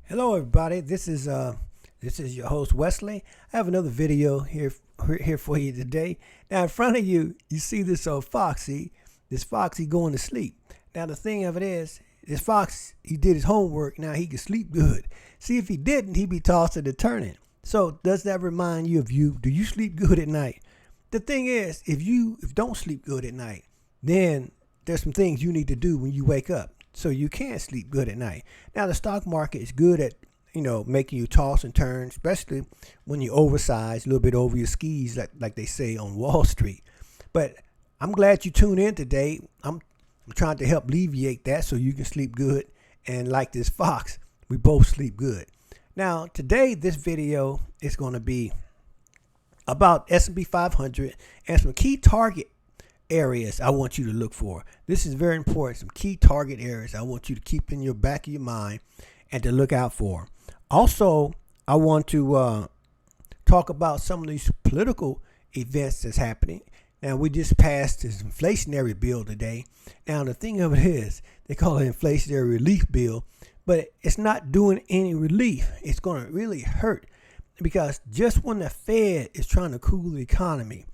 Hello, everybody. This is your host Wesley. I have another video here for you today. Now, in front of you, you see this Foxy. This Foxy going to sleep. Now, the thing of it is, this Fox he did his homework. Now he can sleep good. See, if he didn't, he'd be tossing and turning. So, does that remind you of you? Do you sleep good at night? The thing is, if you don't sleep good at night, then there's some things you need to do when you wake up so you can sleep good at night. Now, the stock market is good at making you toss and turn, especially when you're oversized, a little bit over your skis, like they say on Wall Street. But I'm glad you tuned in today. I'm trying to help alleviate that so you can sleep good. And like this Fox, we both sleep good. Now, today, this video is going to be about S&P 500 and some key target areas I want you to look for. This is very important. Some key target areas I want you to keep in your back of your mind and to look out for. Also, I want to talk about some of these political events that's happening. Now, we just passed this inflationary bill today. Now, the thing of it is, they call it inflationary relief bill, but it's not doing any relief. It's going to really hurt because just when the Fed is trying to cool the economy,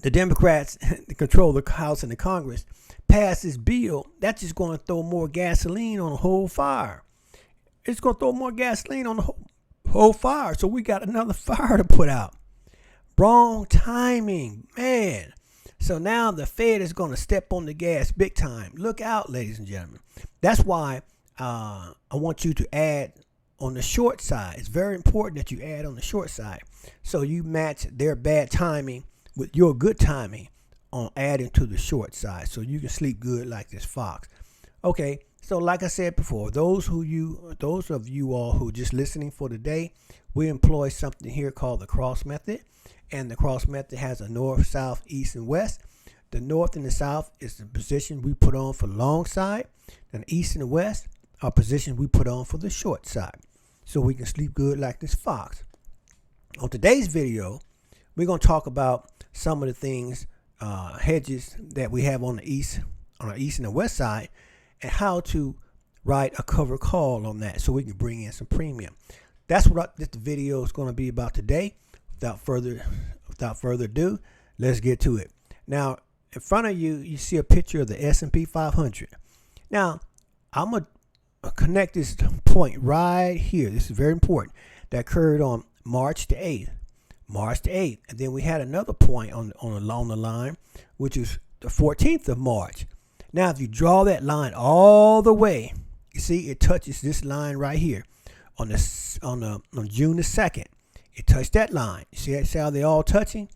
the Democrats that control the House and the Congress pass this bill. That's just going to throw more gasoline on the whole fire. It's going to throw more gasoline on the whole fire. So we got another fire to put out. Wrong timing, man. So now the Fed is going to step on the gas big time. Look out, ladies and gentlemen. That's why I want you to add on the short side. It's very important that you add on the short side. So you match their bad timing with your good timing on adding to the short side so you can sleep good like this Fox. Okay, so like I said before, those of you all who are just listening for today, we employ something here called the cross method. And the cross method has a north, south, east, and west. The north and the south is the position we put on for the long side. And the east and the west are positions we put on for the short side. So we can sleep good like this Fox. On today's video, we're going to talk about some of the things, hedges that we have on the east and the west side, and how to write a cover call on that so we can bring in some premium. That's what this video is going to be about today. Without further ado, let's get to it. Now, in front of you, you see a picture of the S&P 500. Now, I'm going to connect this point right here. This is very important. That occurred on March the 8th. And then we had another point along the line, which is the 14th of March. Now, if you draw that line all the way, you see it touches this line right here on June the 2nd. It touched that line. You see how they're all touching?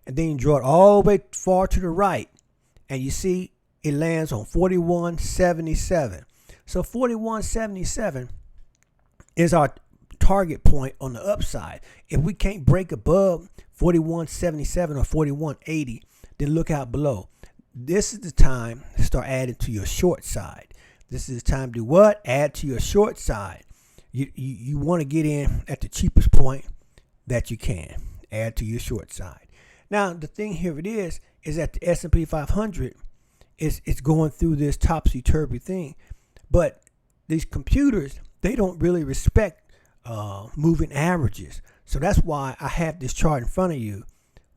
And then you draw it all the way far to the right, and you see it lands on 41.77. So 41.77 is our target point on the upside. If we can't break above 41.77 or 41.80, then look out below. This is the time to start adding to your short side. This is the time to do what? Add to your short side. You want to get in at the cheapest point that you can. Add to your short side. Now, the thing here it is that the S&P 500 it's going through this topsy-turvy thing. But these computers, they don't really respect moving averages. So that's why I have this chart in front of you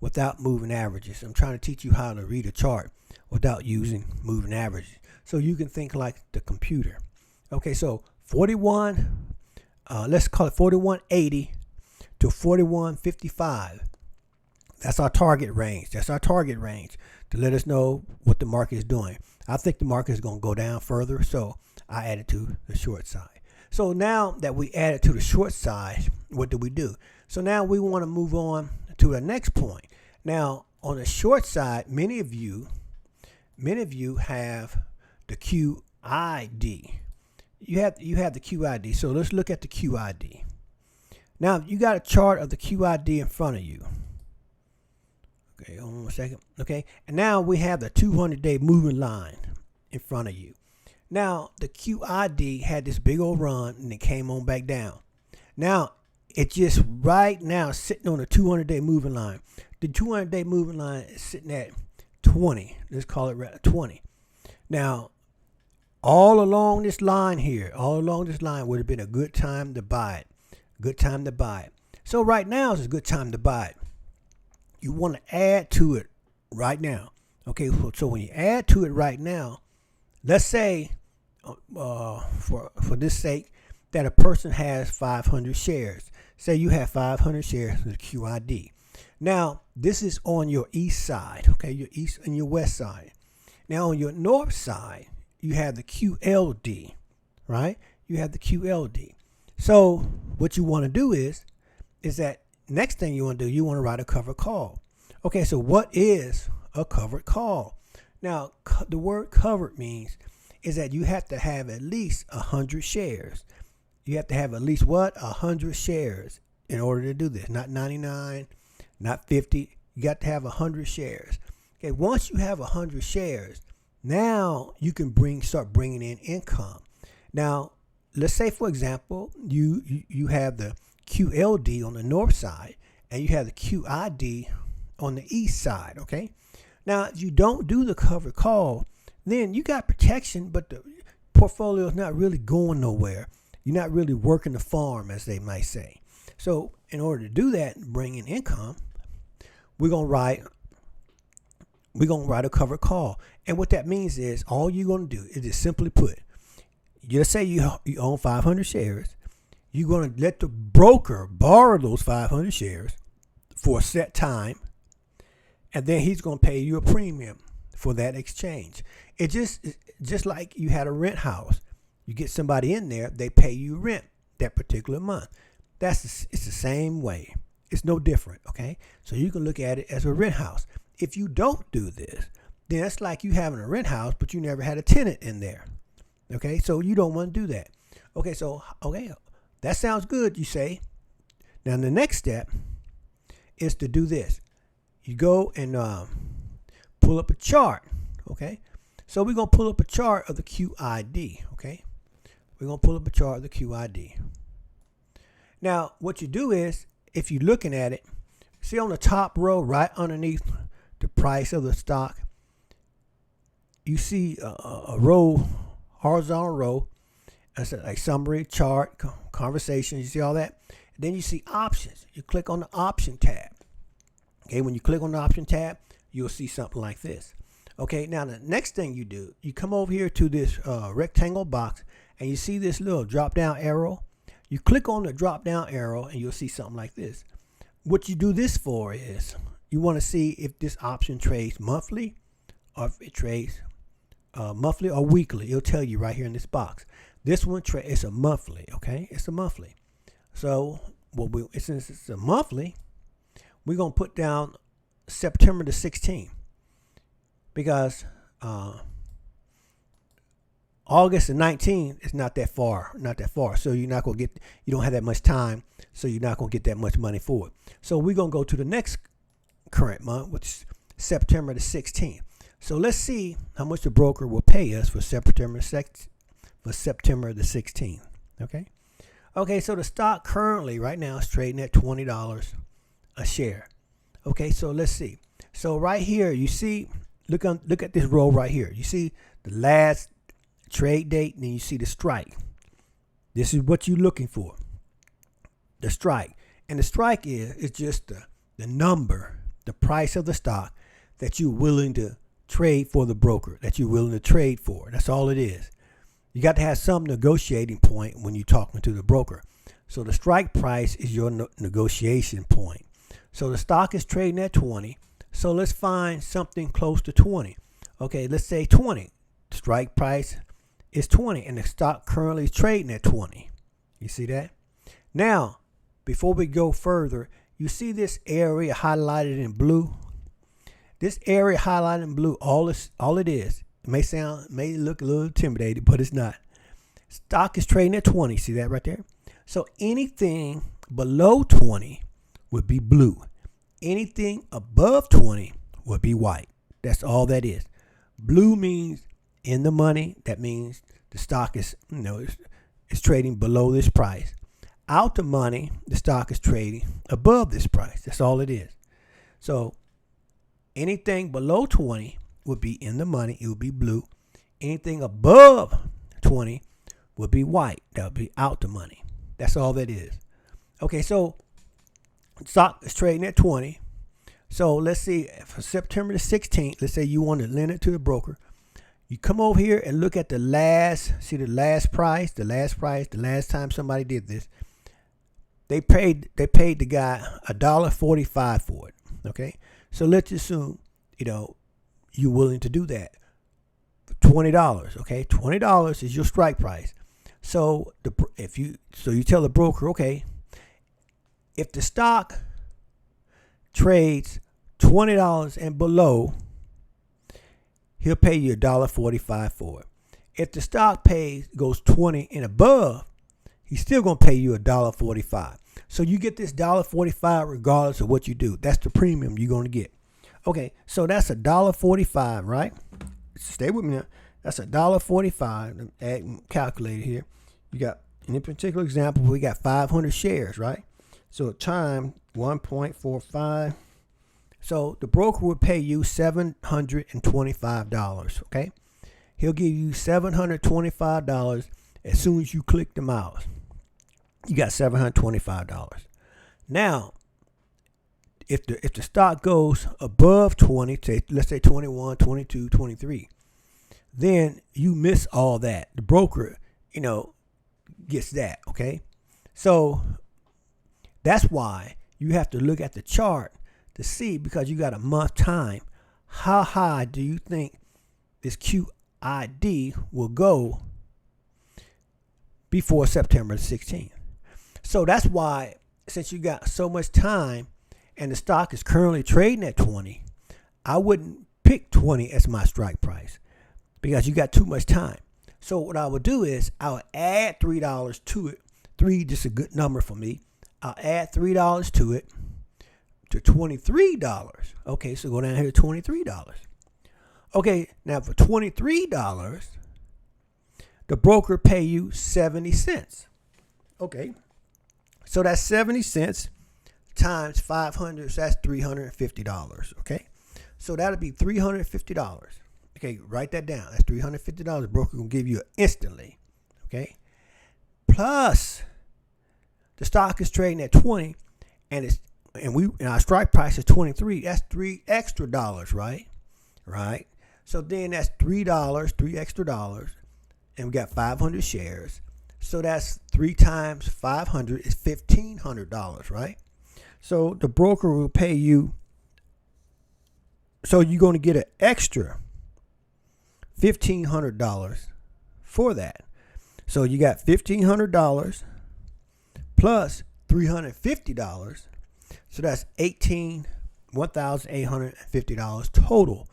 without moving averages. I'm trying to teach you how to read a chart without using moving averages, so you can think like the computer. Okay, so 41, let's call it 41.80 to 41.55. That's our target range. That's our target range to let us know what the market is doing. I think the market is going to go down further, so I added to the short side. So now that we added to the short side, what do? So now we want to move on to the next point. Now, on the short side, many of you have the QID. You have the QID. So let's look at the QID. Now, you got a chart of the QID in front of you. Okay, hold on a second. Okay, and now we have the 200-day moving line in front of you. Now, the QID had this big old run, and it came on back down. Now, it's just right now sitting on the 200-day moving line. The 200-day moving line is sitting at 20. Let's call it 20. Now, all along this line here, would have been a good time to buy it. Good time to buy it. So right now is a good time to buy it. You want to add to it right now. Okay, so when you add to it right now, let's say, for this sake, that a person has 500 shares. Say you have 500 shares of the QID. Now, this is on your east side, okay, your east and your west side. Now, on your north side, you have the QLD, right? You have the QLD. So what you want to do is that next thing you want to do, you want to write a covered call. Okay, so what is a covered call? Now, the word covered means is that you have to have at least 100 shares. You have to have at least what? 100 shares in order to do this. Not 99, not 50. You got to have 100 shares. Okay, once you have 100 shares, now you can start bringing in income. Now, let's say, for example, you have the QLD on the north side and you have the QID on the east side, okay? Now, if you don't do the covered call, then you got protection, but the portfolio is not really going nowhere. You're not really working the farm, as they might say. So in order to do that and bring in income, we're going to write a covered call. And what that means is all you're going to do is just simply put, just say you own 500 shares. You're going to let the broker borrow those 500 shares for a set time, and then he's going to pay you a premium for that exchange. It's just like you had a rent house. You get somebody in there, they pay you rent that particular month. It's the same way. It's no different, okay? So you can look at it as a rent house. If you don't do this, then it's like you having a rent house, but you never had a tenant in there, okay? So you don't want to do that. Okay, that sounds good, you say. Now the next step is to do this. You go and pull up a chart, okay? So we're going to pull up a chart of the QID, okay? We're going to pull up a chart of the QID. Now, what you do is, if you're looking at it, see on the top row, right underneath the price of the stock, you see a row, horizontal row. That's a summary, chart, conversation. You see all that? And then you see options. You click on the option tab. Okay, when you click on the option tab, you'll see something like this. Okay, now the next thing you do, you come over here to this rectangle box, and you see this little drop-down arrow. You click on the drop-down arrow, and you'll see something like this. What you do this for is you want to see if this option trades monthly, or if it trades monthly or weekly. It'll tell you right here in this box. This one it's a monthly. Okay, it's a monthly. So since it's a monthly, we're gonna put down September the 16th because August the 19th is not that far. So you don't have that much time. So you're not gonna get that much money for it. So we're gonna go to the next current month, which is September the 16th. So let's see how much the broker will pay us for September the 16th. Okay, so the stock currently right now is trading at $20 a share. Okay, so let's see. So right here, you see, look at this row right here. You see the last trade date, and then you see the strike. This is what you're looking for, the strike. And the strike is just the number, the price of the stock that you're willing to trade for the broker, that you're willing to trade for. That's all it is. You got to have some negotiating point when you're talking to the broker. So the strike price is your negotiation point. So the stock is trading at 20. So let's find something close to 20. Okay, let's say 20. The strike price is 20, and the stock currently is trading at 20. You see that? Now, before we go further, you see this area highlighted in blue? This area highlighted in blue, all it is. It may look a little intimidating, but it's not. Stock is trading at 20. See that right there? So anything below 20 would be blue. Anything above 20 would be white. That's all that is. Blue means in the money. That means the stock is, it's trading below this price. Out the money, the stock is trading above this price. That's all it is. So anything below 20 would be in the money. It would be blue. Anything above 20 would be white. That would be out the money. That's all that is. Okay, so stock is trading at 20. So let's see, for September the 16th, let's say you want to lend it to the broker. You come over here and look at the last price, the last time somebody did this. They paid the guy $1.45 for it. Okay, so let's assume you're willing to do that for $20. Okay, $20 is your strike price. So you tell the broker, okay, if the stock trades $20 and below, he'll pay you $1.45 for it. If the stock goes 20 and above, he's still going to pay you $1.45. So you get this $1.45 regardless of what you do. That's the premium you're going to get. Okay, so that's $1.45, right? Stay with me now. That's $1.45. Add calculator here. You got, in this particular example, we got 500 shares, right? So time 1.45. So the broker will pay you $725. Okay, he'll give you $725 as soon as you click the mouse. You got $725. Now, if the stock goes above 20, let's say 21, 22, 23, then you miss all that. The broker, gets that. Okay, so that's why you have to look at the chart to see, because you got a month time, how high do you think this QID will go before September 16th? So that's why, since you got so much time and the stock is currently trading at 20, I wouldn't pick 20 as my strike price because you got too much time. So what I would do is I would add $3 to it. 3 just a good number for me. I'll add $3 to it to $23. Okay, so go down here to $23. Okay, now for $23, the broker pay you 70 cents. Okay, so that's 70 cents times 500, so that's $350. Okay, so that'll be $350. Okay, write that down. That's $350 the broker will give you instantly. Okay, plus the stock is trading at 20, and our strike price is 23. That's $3 extra, right? Right. So then that's $3 extra, and we got 500 shares. So that's 3 times 500 is $1,500, right? So the broker will pay you. So you're going to get an extra $1,500 for that. So you got $1,500 plus $350. So that's $1,850 total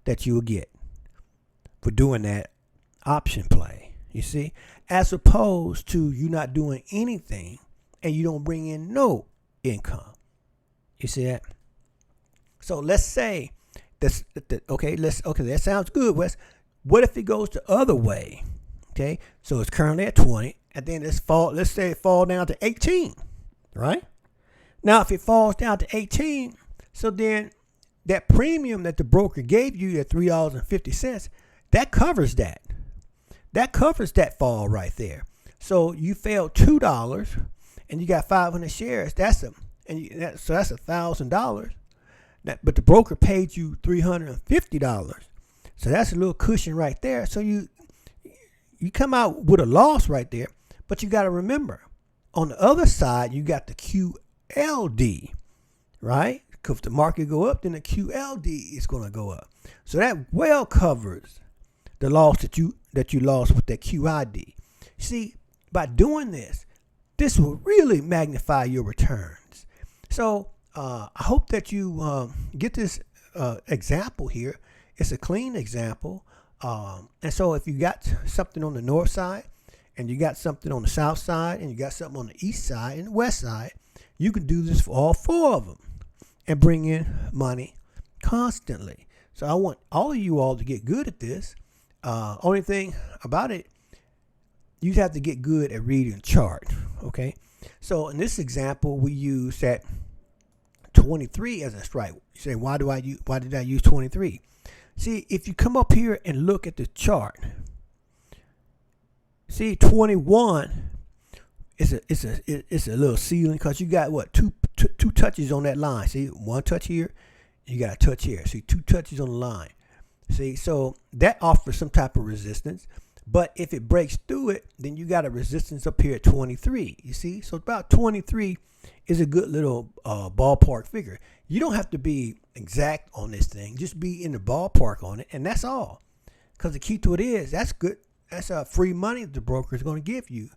that you will get for doing that option play. You see, as opposed to you not doing anything and you don't bring in no income. You see that? So let's say that's okay. That sounds good, Wes. What if it goes the other way? Okay, so it's currently at 20, and then let's say it fall down to 18, right? Now, if it falls down to 18, so then that premium that the broker gave you at $3.50, that covers that. That covers that fall right there. So you failed $2, and you got 500 shares. So that's $1,000. But the broker paid you $350. So that's a little cushion right there. So you come out with a loss right there. But you got to remember, on the other side, you got the QLD, right? Because if the market go up, then the QLD is going to go up. So that well covers the loss that you lost with that QID. See, by doing this will really magnify your returns. So I hope that you get this example here. It's a clean example. And so if you got something on the north side, and you got something on the south side, and you got something on the east side and the west side, you can do this for all 4 of them and bring in money constantly. So I want all of you all to get good at this. Only thing about it, you have to get good at reading chart. Okay. So in this example, we use that 23 as a strike. You say, why did I use 23? See, if you come up here and look at the chart, See, 21 it's a little ceiling because you got what two touches on that line. See, one touch here, you got a touch here. See, two touches on the line. See, so that offers some type of resistance. But if it breaks through it, then you got a resistance up here at 23. You see, so about 23 is a good little ballpark figure. You don't have to be exact on this thing. Just be in the ballpark on it, and that's all. Because the key to it is that's good. That's free money the broker is going to give you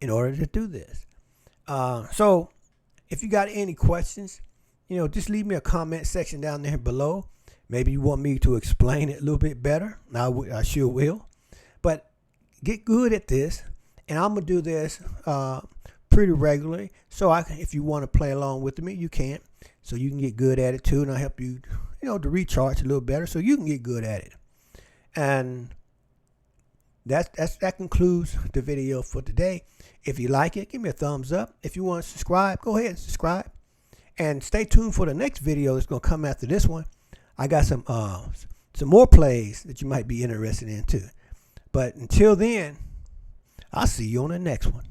in order to do this. So if you got any questions, just leave me a comment section down there below. Maybe you want me to explain it a little bit better. I sure will. But get good at this, and I'm gonna do this pretty regularly. So if you want to play along with me, you can. So you can get good at it too, and I help you, to recharge a little better, so you can get good at it. And that concludes the video for today. If you like it, give me a thumbs up. If you want to subscribe, go ahead and subscribe. And stay tuned for the next video that's going to come after this one. I got some more plays that you might be interested in too. But until then, I'll see you on the next one.